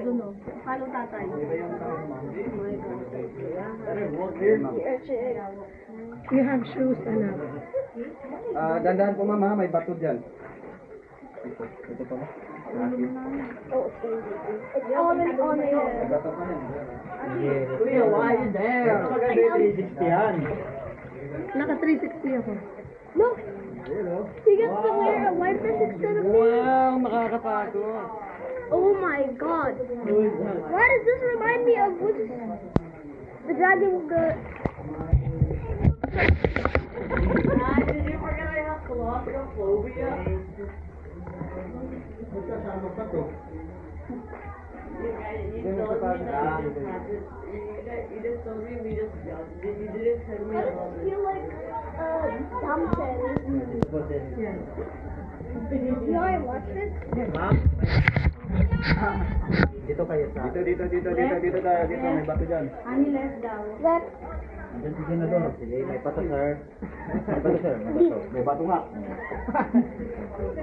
dun, oh. Follow tatay. You have shoes, anak. Dandahan po mama, may bato dyan. Ito pa ba? It's all in on May it. bato pa yan. Kuya, why are you there? Maganda yung 360 yan. Naka 360 ako. Look! He gets to wear a white dress instead of me. Wow, nakakapagod. Oh my god. Why does this remind me of what's this? The dragon, the... Did you forget I have claustrophobia? Magsasama pa to. You just told me we just jumped. You didn't tell me How does about it feel like, Thompson? You know I watched it? Ma'am? Dito kayo sa... Dito tayo. Dito, may bato dyan. Ani left down. Left. Diyan, sige na doon. Sige, may bato sir. May bato sir, may bato. May bato nga.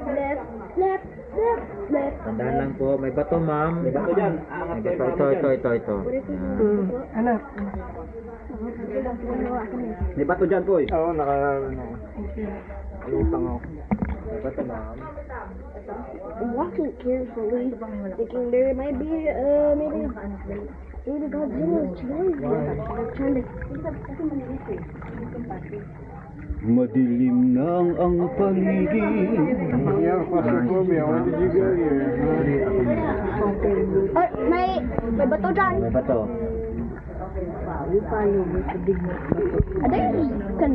Left. Left. Left. Left. Tandaan lang po, may bato ma'am. May bato dyan. May bato, ito. Anak. May bato dyan po eh. Oo, Lutang ako. May bato ma'am. I'm walking carefully, thinking there might be, maybe Godzilla's joy. I'm trying to think of something. Madilim nang ang paligid. Yeah, claustrophobia. Why did you go here? Oh, may bato dyan. May bato. I think you can,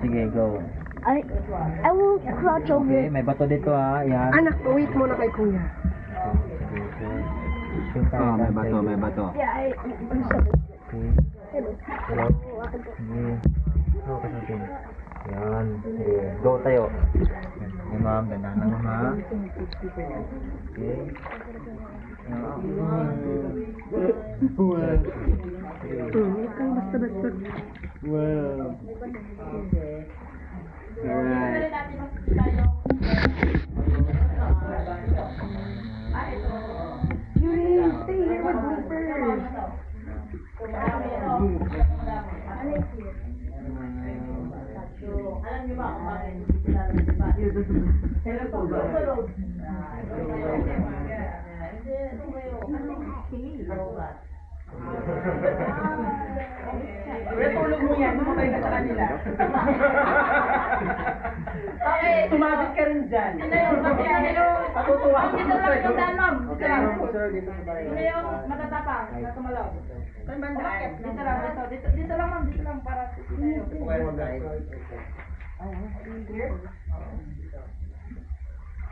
Sige, go. I will crouch over. Okay, may bato dito ha. Yan. Anak, wait muna kay kuya. Oh, may bato. Yeah, I'm Okay. Hello. Sige. Go ka sa atin. Yan. Sige. Go tayo. Okay, ma'am. Dandahan lang ma'am. Okay. Huwag kang basta-basta. Well. Alright. Yuri, stay here with me first. Alam niyo ba kung bakit hindi sila tulog mo yan, sumakay ka sa kanila. Okay, tumabit ka rin dyan. Ano yung patutuwa? Dito lang yung danom. Dito lang. Ano yung matatapang na tumalaw? Saan banda? Dito lang, dito lang ma'am, dito lang para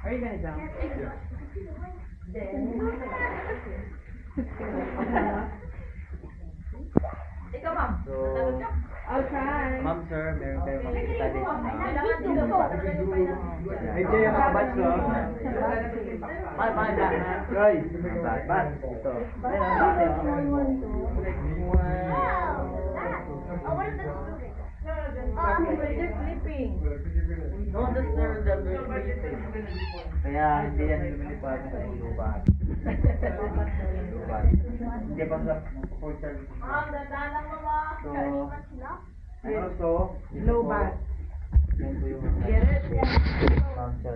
Are you gonna jump? Ikaw ma'am, natapos ka? I'll try. Ma'am, sir, meron kayo makikita dito. Kailangan dito po. May dyan yung mga bats no? Guys. Bats. Ito. They're sleeping. Don't disturb them, they're sleeping. Kaya hindi yan lumilipad sa lubat. Lubat. Hindi pa sa support service. Ma'am, dandanan mo ma. So, Ano to? Low bat. yan po yung Get it? council.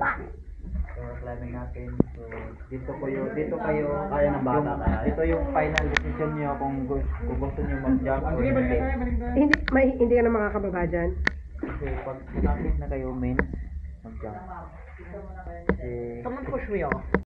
So, climbing natin. So, dito kayo, Kaya ng bata yung- kaya. Ito yung final decision niyo kung gusto niyo mag-jump or hindi. Hindi ka na makakababa dyan. Kasi pag nakapit na kayo, main, mag-jump. Kasi, Someone push me off.